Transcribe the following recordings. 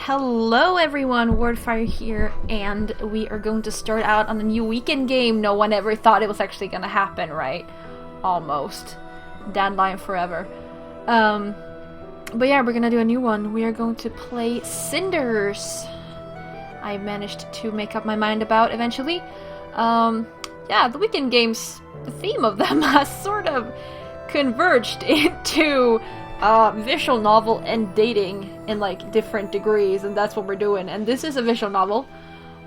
Hello everyone, Wardfire here, and we are going to start out on a new weekend game. No one ever thought it was actually gonna happen, right? Almost. Dandelion forever. But yeah, we're gonna do a new one. We are going to play Cinders. I managed to make up my mind about eventually. Yeah, the weekend games, the theme of them has sort of converged into visual novel and dating in like different degrees, and that's what we're doing. And this is a visual novel,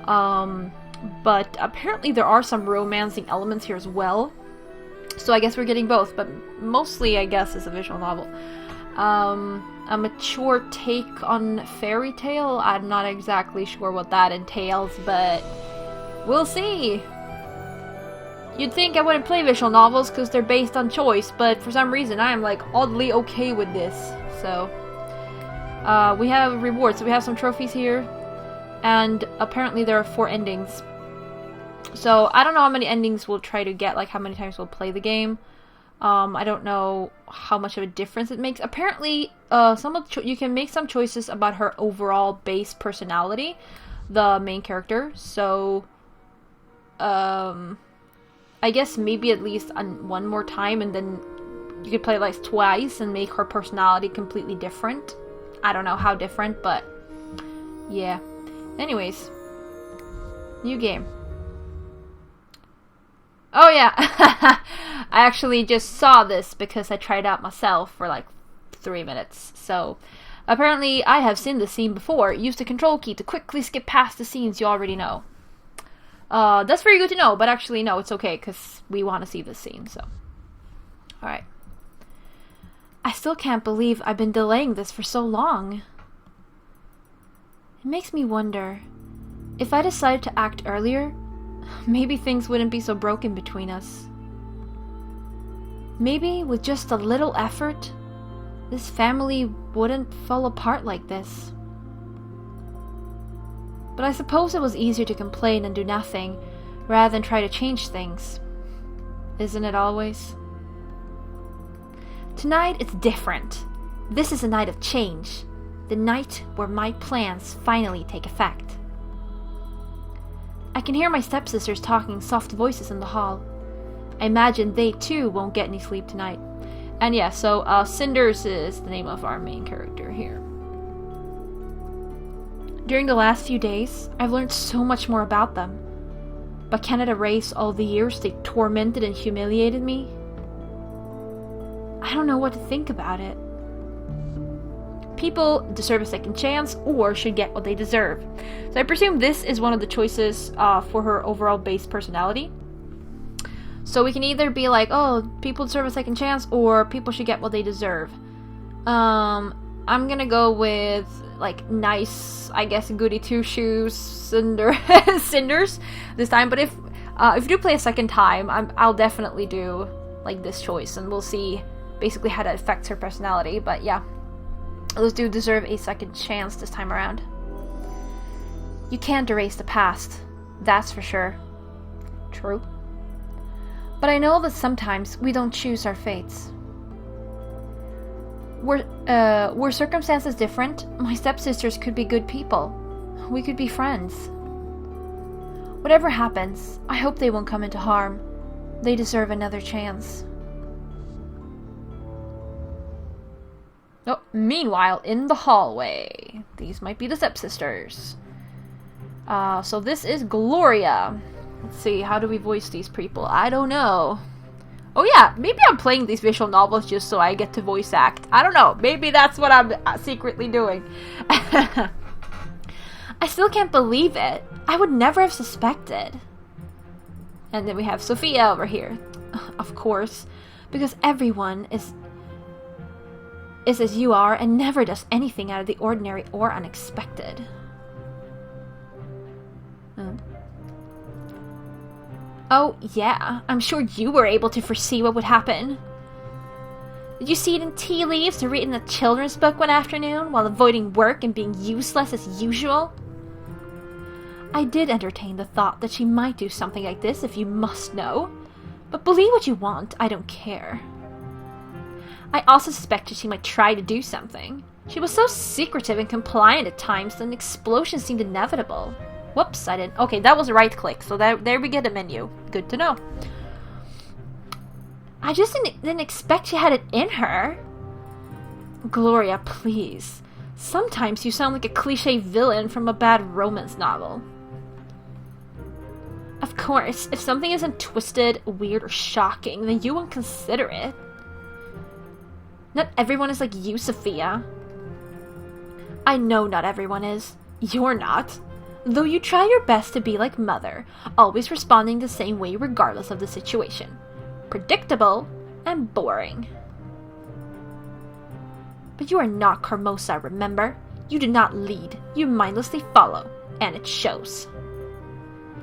but apparently there are some romancing elements here as well, so I guess we're getting both, but mostly I guess it's a visual novel. A mature take on fairy tale. I'm not exactly sure what that entails, but we'll see. You'd think I wouldn't play visual novels because they're based on choice, but for some reason I am like oddly okay with this. So we have rewards, so we have some trophies here, and apparently there are 4 endings. So I don't know how many endings we'll try to get, like how many times we'll play the game. I don't know how much of a difference it makes. Apparently you can make some choices about her overall base personality, the main character. So I guess maybe at least one more time, and then you could play like twice and make her personality completely different. I don't know how different, but yeah. Anyways, new game. Oh yeah, I actually just saw this because I tried out myself for like 3 minutes. So apparently I have seen this scene before. Use the control key to quickly skip past the scenes you already know. That's very good to know, but actually no, it's okay, because we want to see this scene, so. Alright. I still can't believe I've been delaying this for so long. It makes me wonder, if I decided to act earlier, maybe things wouldn't be so broken between us. Maybe with just a little effort, this family wouldn't fall apart like this. But I suppose it was easier to complain and do nothing, rather than try to change things. Isn't it always? Tonight it's different. This is a night of change. The night where my plans finally take effect. I can hear my stepsisters talking soft voices in the hall. I imagine they too won't get any sleep tonight. And yeah, so Cinders is the name of our main character here. During the last few days, I've learned so much more about them. But can it erase all the years they tormented and humiliated me? I don't know what to think about it. People deserve a second chance, or should get what they deserve. So I presume this is one of the choices for her overall base personality. So we can either be like, oh, people deserve a second chance, or people should get what they deserve. I'm gonna go with like nice, I guess, goody two shoes Cinders this time. But if you do play a second time, I'll definitely do like this choice, and we'll see basically how that affects her personality. But yeah, those do deserve a second chance this time around. You can't erase the past, that's for sure. True. But I know that sometimes we don't choose our fates. Were circumstances different, my stepsisters could be good people. We could be friends. Whatever happens, I hope they won't come into harm. They deserve another chance. Oh, meanwhile, in the hallway. These might be the stepsisters. So this is Gloria. Let's see, how do we voice these people? I don't know. Oh yeah, maybe I'm playing these visual novels just so I get to voice act. I don't know, maybe that's what I'm secretly doing. I still can't believe it. I would never have suspected. And then we have Sophia over here. Of course, because everyone is as you are and never does anything out of the ordinary or unexpected. Oh, yeah, I'm sure you were able to foresee what would happen. Did you see it in tea leaves or read in a children's book one afternoon while avoiding work and being useless as usual? I did entertain the thought that she might do something like this, if you must know. But believe what you want, I don't care. I also suspected she might try to do something. She was so secretive and compliant at times that an explosion seemed inevitable. Whoops, I didn't... Okay, that was a right click, so there we get a menu. Good to know. I just didn't expect she had it in her. Gloria, please. Sometimes you sound like a cliché villain from a bad romance novel. Of course, if something isn't twisted, weird, or shocking, then you won't consider it. Not everyone is like you, Sophia. I know not everyone is. You're not. Though you try your best to be like Mother, always responding the same way regardless of the situation. Predictable and boring. But you are not Carmosa, remember? You do not lead. You mindlessly follow. And it shows.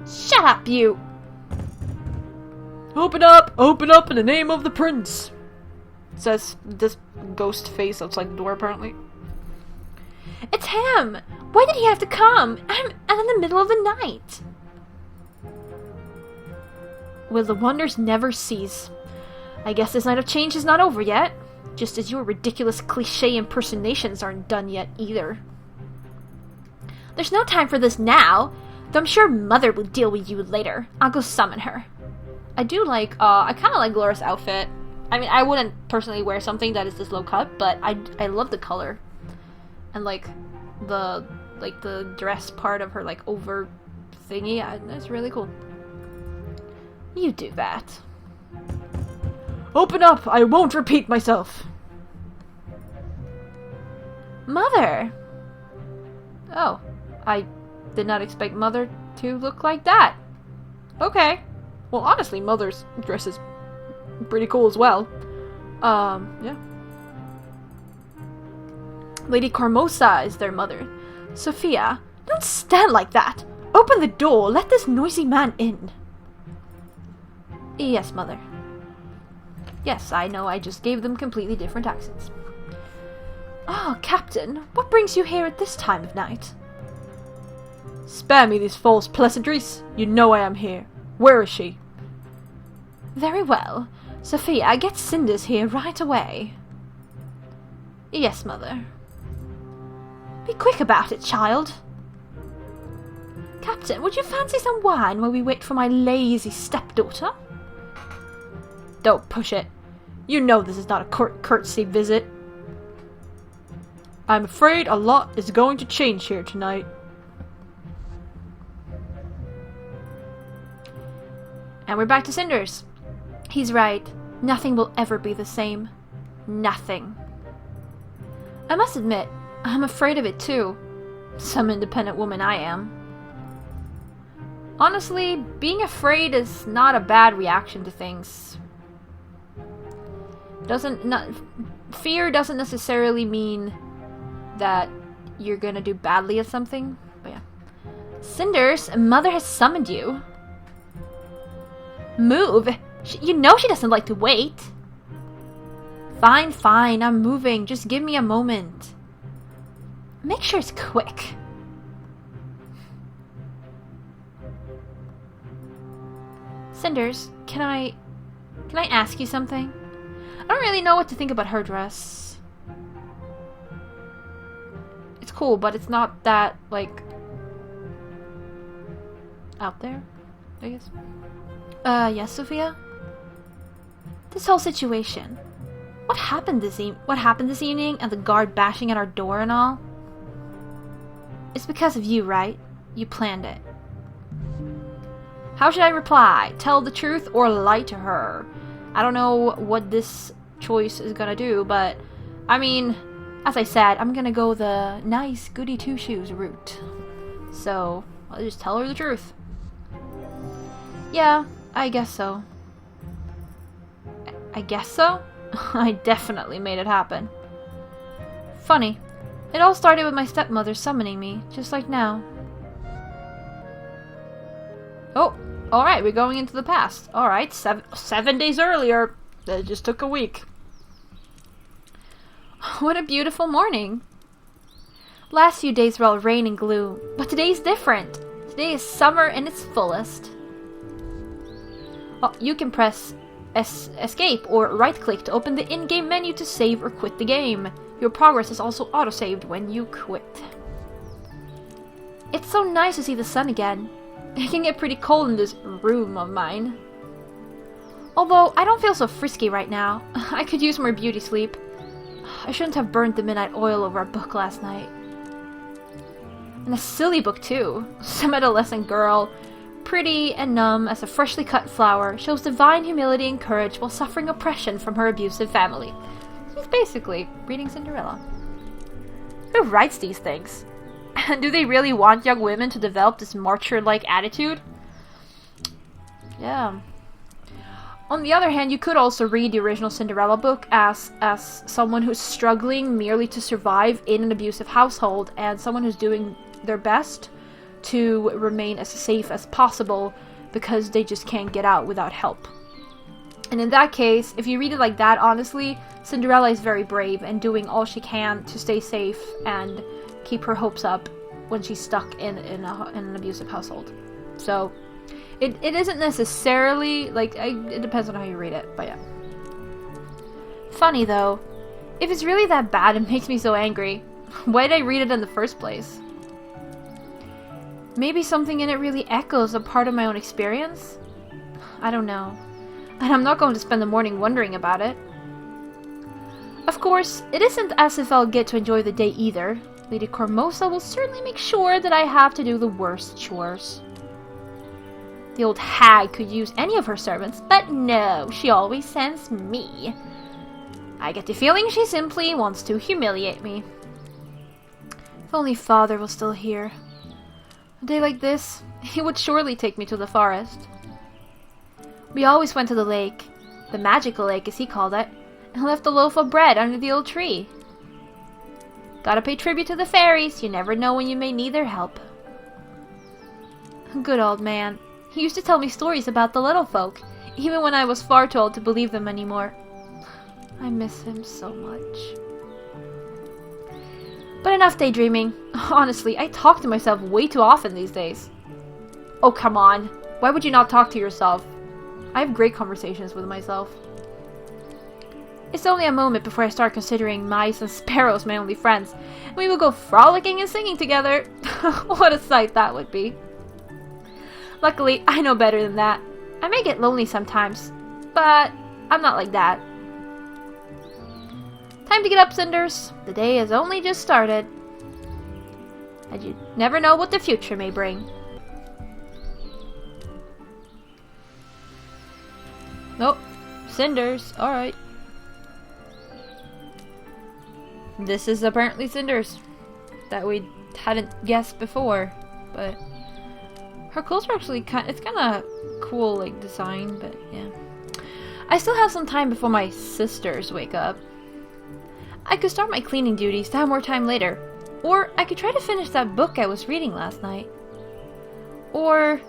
Shut up, you! Open up! Open up in the name of the prince! Says this ghost face outside the door, apparently. It's him! Why did he have to come? I'm in the middle of the night. Will the wonders never cease? I guess this night of change is not over yet. Just as your ridiculous cliché impersonations aren't done yet either. There's no time for this now, though I'm sure Mother will deal with you later. I'll go summon her. I do like, I kind of like Laura's outfit. I mean, I wouldn't personally wear something that is this low cut, but I love the color. And like, the dress part of her, like, over thingy, that's really cool. You do that. Open up! I won't repeat myself! Mother! Oh, I did not expect Mother to look like that. Okay. Well, honestly, Mother's dress is pretty cool as well. Yeah. Lady Carmosa is their mother. Sophia, don't stand like that! Open the door! Let this noisy man in! Yes, Mother. Yes, I know, I just gave them completely different accents. Ah, Captain, what brings you here at this time of night? Spare me these false pleasantries. You know I am here. Where is she? Very well. Sophia, get Cinders here right away. Yes, Mother. Be quick about it, child. Captain, would you fancy some wine while we wait for my lazy stepdaughter? Don't push it. You know this is not a courtesy visit. I'm afraid a lot is going to change here tonight. And we're back to Cinders. He's right. Nothing will ever be the same. Nothing. I must admit, I'm afraid of it too. Some independent woman I am. Honestly, being afraid is not a bad reaction to things. Fear doesn't necessarily mean that you're gonna do badly at something. But yeah. Cinders, Mother has summoned you. Move! You know she doesn't like to wait. Fine, fine, I'm moving. Just give me a moment. Make sure it's quick. Cinders, can I ask you something? I don't really know what to think about her dress. It's cool, but it's not that, like, out there, I guess. Yes, Sophia? This whole situation. What happened this evening and the guard bashing at our door and all? It's because of you, right? You planned it. How should I reply? Tell the truth or lie to her? I don't know what this choice is gonna do, but I mean, as I said, I'm gonna go the nice goody two-shoes route. So, I'll just tell her the truth. Yeah, I guess so. I guess so? I definitely made it happen. Funny. It all started with my stepmother summoning me, just like now. Oh, alright, we're going into the past. Alright, 7 days earlier. It just took a week. What a beautiful morning. Last few days were all rain and gloom, but today's different. Today is summer in its fullest. Oh, you can press escape or right-click to open the in-game menu to save or quit the game. Your progress is also auto-saved when you quit. It's so nice to see the sun again. It can get pretty cold in this room of mine. Although, I don't feel so frisky right now. I could use more beauty sleep. I shouldn't have burnt the midnight oil over a book last night. And a silly book, too. Some adolescent girl, pretty and numb as a freshly cut flower, shows divine humility and courage while suffering oppression from her abusive family. She's basically reading Cinderella. Who writes these things? And do they really want young women to develop this martyr-like attitude? Yeah. On the other hand, you could also read the original Cinderella book as someone who's struggling merely to survive in an abusive household, and someone who's doing their best to remain as safe as possible because they just can't get out without help. And in that case, if you read it like that, honestly, Cinderella is very brave and doing all she can to stay safe and keep her hopes up when she's stuck in an abusive household. So it isn't necessarily like it depends on how you read it, but yeah. Funny though, if it's really that bad, it makes me so angry. Why did I read it in the first place? Maybe something in it really echoes a part of my own experience? I don't know. And I'm not going to spend the morning wondering about it. Of course, it isn't as if I'll get to enjoy the day either. Lady Cormosa will certainly make sure that I have to do the worst chores. The old hag could use any of her servants, but no, she always sends me. I get the feeling she simply wants to humiliate me. If only Father was still here. A day like this, he would surely take me to the forest. We always went to the lake, the magical lake as he called it, and left a loaf of bread under the old tree. Gotta pay tribute to the fairies, you never know when you may need their help. Good old man. He used to tell me stories about the little folk, even when I was far too old to believe them anymore. I miss him so much. But enough daydreaming. Honestly, I talk to myself way too often these days. Oh, come on. Why would you not talk to yourself? I have great conversations with myself. It's only a moment before I start considering mice and sparrows my only friends. We will go frolicking and singing together. What a sight that would be. Luckily, I know better than that. I may get lonely sometimes, but I'm not like that. Time to get up, Cinders. The day has only just started. And you never know what the future may bring. Nope. Cinders. Alright. This is apparently Cinders. That we hadn't guessed before. But her clothes are actually it's kind of cool, like, design, but yeah. I still have some time before my sisters wake up. I could start my cleaning duties to have more time later. Or I could try to finish that book I was reading last night. Or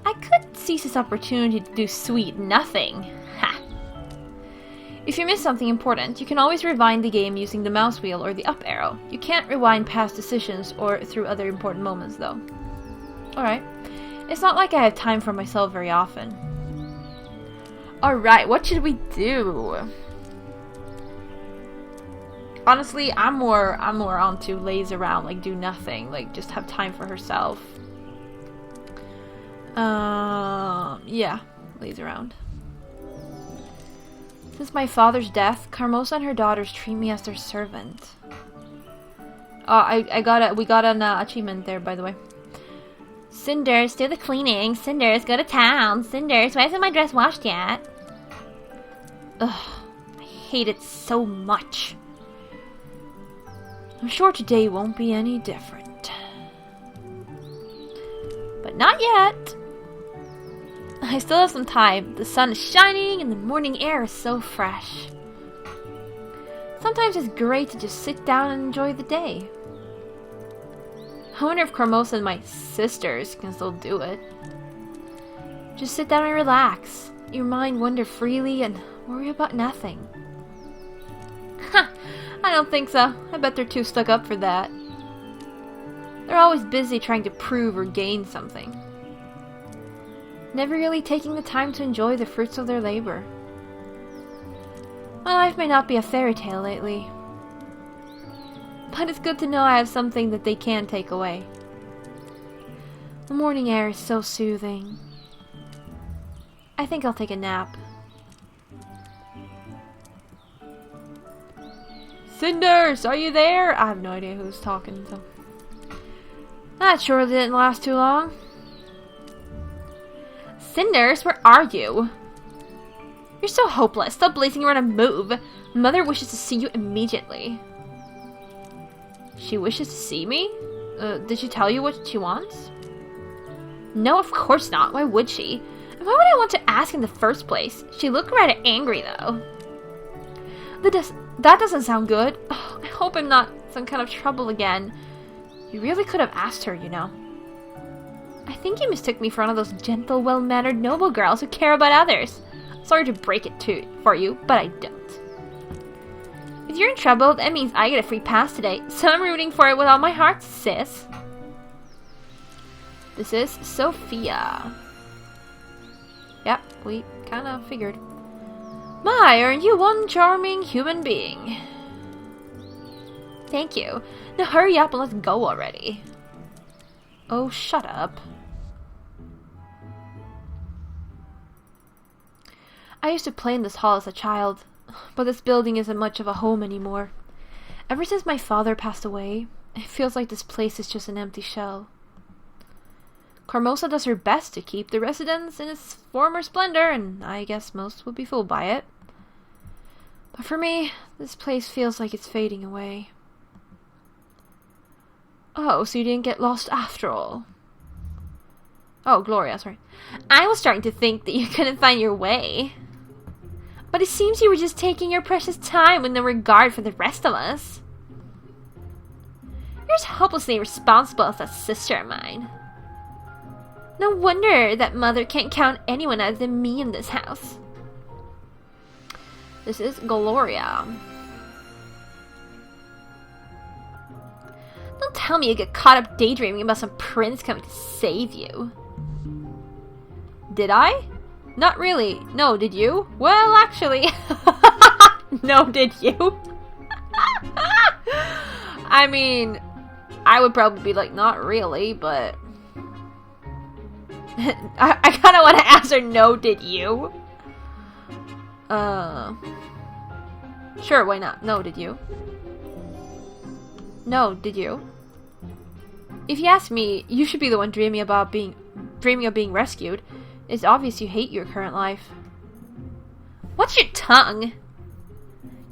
I could seize this opportunity to do sweet nothing. Ha! If you miss something important, you can always rewind the game using the mouse wheel or the up arrow. You can't rewind past decisions or through other important moments, though. Alright. It's not like I have time for myself very often. Alright, what should we do? Honestly, I'm more onto laze around, like do nothing, like just have time for herself. Yeah, laze around. Since my father's death, Carmosa and her daughters treat me as their servant. We got an achievement there, by the way. Cinders, do the cleaning. Cinders, go to town. Cinders, why isn't my dress washed yet? Ugh, I hate it so much. I'm sure today won't be any different. But not yet. I still have some time. The sun is shining and the morning air is so fresh. Sometimes it's great to just sit down and enjoy the day. I wonder if Carmosa and my sisters can still do it. Just sit down and relax. Your mind wander freely and worry about nothing. Ha! I don't think so. I bet they're too stuck up for that. They're always busy trying to prove or gain something. Never really taking the time to enjoy the fruits of their labor. My life may not be a fairy tale lately, but it's good to know I have something that they can take away. The morning air is so soothing. I think I'll take a nap. Cinders, are you there? I have no idea who's talking, so... That sure didn't last too long. Cinders, where are you? You're so hopeless, still blazing around a move. Mother wishes to see you immediately. She wishes to see me? Did she tell you what she wants? No, of course not. Why would she? And why would I want to ask in the first place? She looked rather angry, though. That doesn't sound good. Oh, I hope I'm not some kind of trouble again. You really could have asked her, you know. I think you mistook me for one of those gentle, well-mannered noble girls who care about others. Sorry to break it for you, but I don't. If you're in trouble, that means I get a free pass today, so I'm rooting for it with all my heart, sis. This is Sophia. Yep, we kind of figured. My, aren't you one charming human being? Thank you. Now hurry up and let's go already. Oh, shut up. I used to play in this hall as a child, but this building isn't much of a home anymore. Ever since my father passed away, it feels like this place is just an empty shell. Carmosa does her best to keep the residence in its former splendor, and I guess most would be fooled by it. But for me, this place feels like it's fading away. Oh, so you didn't get lost after all. Oh, Gloria, sorry. I was starting to think that you couldn't find your way. But it seems you were just taking your precious time with no regard for the rest of us. You're as hopelessly irresponsible as that sister of mine. No wonder that Mother can't count anyone other than me in this house. This is Gloria. Don't tell me you get caught up daydreaming about some prince coming to save you. Did I? Not really. No, did you? Well, actually. No, did you? I mean, I would probably be like, not really, but... I kind of want to ask her, no, did you? Sure, why not? No, did you? No, did you? If you ask me, you should be the one dreaming of being rescued. It's obvious you hate your current life. What's your tongue?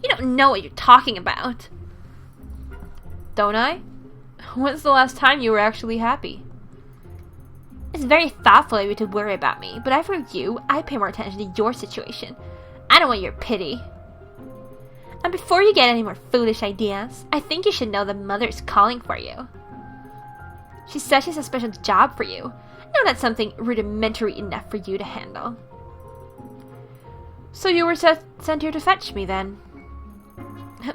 You don't know what you're talking about. Don't I? When's the last time you were actually happy? It's very thoughtful of you to worry about me, but as for you, I pay more attention to your situation. I don't want your pity. And before you get any more foolish ideas, I think you should know that Mother is calling for you. She says she has a special job for you. No, that's something rudimentary enough for you to handle. So you were sent here to fetch me, then?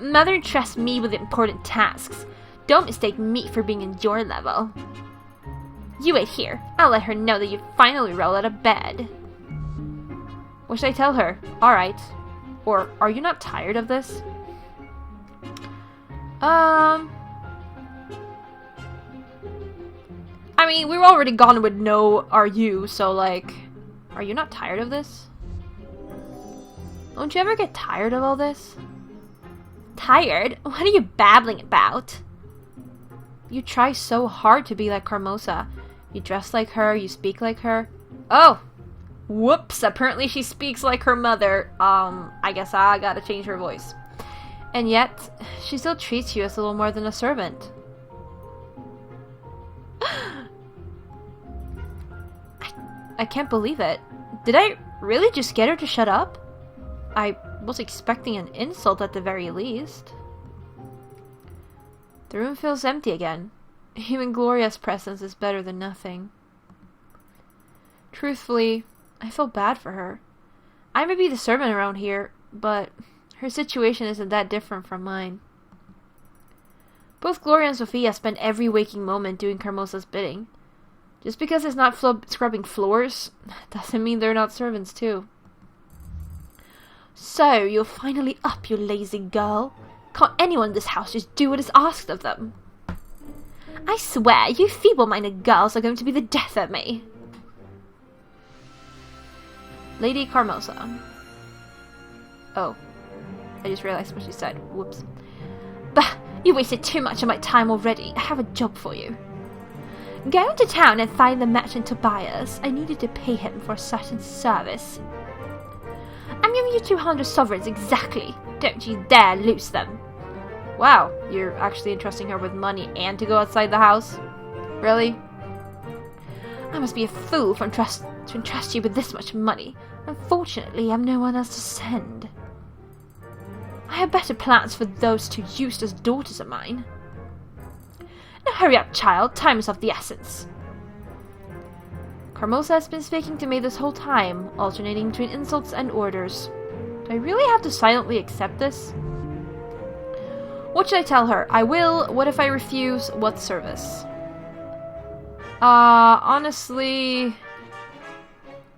Mother trusts me with important tasks. Don't mistake me for being in your level. You wait here. I'll let her know that you finally rolled out of bed. What should I tell her? Alright. Or, are you not tired of this? I mean, we were already gone with no are you, so like, are you not tired of this? Don't you ever get tired of all this? Tired? What are you babbling about? You try so hard to be like Carmosa. You dress like her, you speak like her. Oh! Whoops, apparently she speaks like her mother. I guess I gotta change her voice. And yet, she still treats you as a little more than a servant. I can't believe it. Did I really just get her to shut up? I was expecting an insult at the very least. The room feels empty again. Even Gloria's presence is better than nothing. Truthfully, I feel bad for her. I may be the servant around here, but her situation isn't that different from mine. Both Gloria and Sophia spend every waking moment doing Carmosa's bidding. Just because it's not scrubbing floors, doesn't mean they're not servants too. So, you're finally up, you lazy girl. Can't anyone in this house just do what is asked of them? I swear, you feeble-minded girls are going to be the death of me. Lady Carmosa. Oh. I just realized what she said. Whoops. Bah! You wasted too much of my time already. I have a job for you. Go to town and find the merchant Tobias. I needed to pay him for a certain service. I'm giving you 200 sovereigns exactly. Don't you dare lose them. Wow, you're actually entrusting her with money and to go outside the house? Really? I must be a fool to entrust you with this much money. Unfortunately, I have no one else to send. I have better plans for those two useless daughters of mine. Now hurry up, child. Time is of the essence. Carmosa has been speaking to me this whole time, alternating between insults and orders. Do I really have to silently accept this? What should I tell her? I will. What if I refuse? What service? Honestly,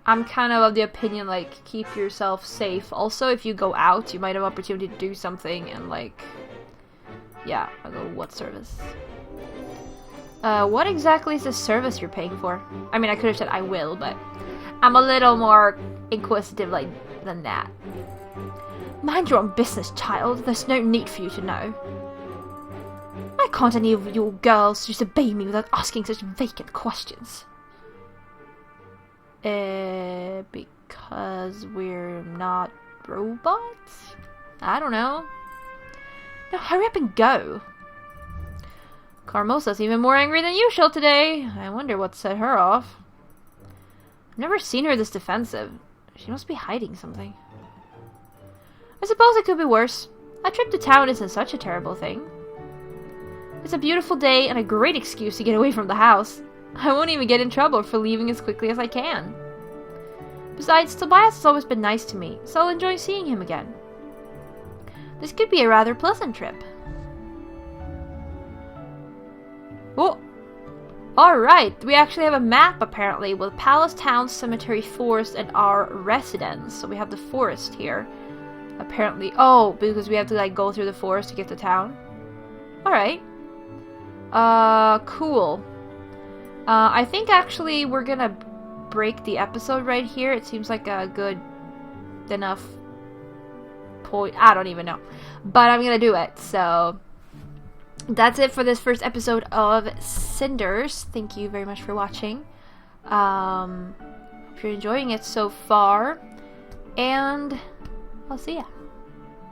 I'm kind of the opinion, like, keep yourself safe. Also, if you go out, you might have opportunity to do something, and, like, yeah, I'll go, what service? What exactly is the service you're paying for? I mean, I could have said I will, but I'm a little more inquisitive, like, than that. Mind your own business, child. There's no need for you to know. Why can't any of you girls just obey me without asking such vacant questions? Because we're not robots? I don't know. Now hurry up and go. Carmosa's even more angry than usual today. I wonder what set her off. I've never seen her this defensive. She must be hiding something. I suppose it could be worse. A trip to town isn't such a terrible thing. It's a beautiful day and a great excuse to get away from the house. I won't even get in trouble for leaving as quickly as I can. Besides, Tobias has always been nice to me, so I'll enjoy seeing him again. This could be a rather pleasant trip. Oh! Alright, we actually have a map apparently with Palace, Town, Cemetery, Forest, and our residence. So we have the forest here. Apparently. Oh, because we have to like go through the forest to get to town. Alright. Cool. I think actually we're gonna break the episode right here. It seems like a good enough point. I don't even know. But I'm gonna do it, so that's it for this first episode of Cinders. Thank you very much for watching. Hope you're enjoying it so far. And I'll see ya.